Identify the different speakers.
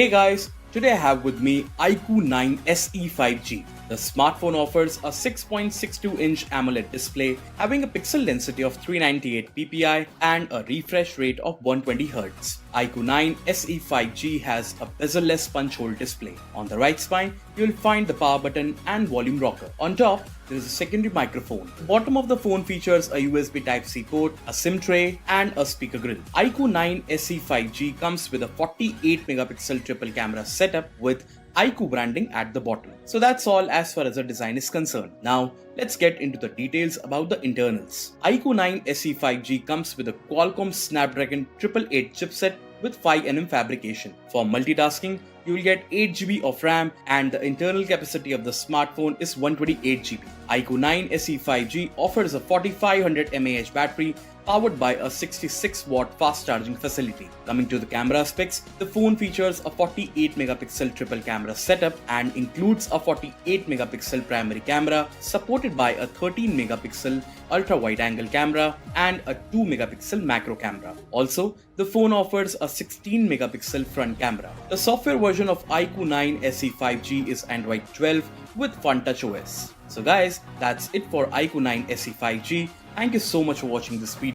Speaker 1: Hey guys, today I have with me IQOO 9SE 5G. The smartphone offers a 6.62-inch AMOLED display having a pixel density of 398 ppi and a refresh rate of 120Hz. IQOO 9SE 5G has a bezel-less punch hole display. On the right spine, you will find the power button and volume rocker. On top, there is a secondary microphone. The bottom of the phone features a USB Type-C port, a SIM tray, and a speaker grill. IQOO 9SE 5G comes with a 48-megapixel triple camera setup with IQOO branding at the bottom. So that's all as far as the design is concerned. Now let's get into the details about the internals. IQOO 9SE 5G comes with a Qualcomm Snapdragon 888 chipset with 5nm fabrication. For multitasking, you will get 8GB of RAM and the internal capacity of the smartphone is 128GB. IQOO 9SE 5G offers a 4500 mAh battery powered by a 66-watt fast charging facility. Coming to the camera specs, the phone features a 48-megapixel triple camera setup and includes a 48-megapixel primary camera supported by a 13-megapixel ultra-wide-angle camera and a 2-megapixel macro camera. Also, the phone offers a 16-megapixel front camera. The software version of IQOO 9SE 5G is Android 12 with FunTouch OS. So guys, that's it for IQOO 9SE 5G. Thank you so much for watching this video.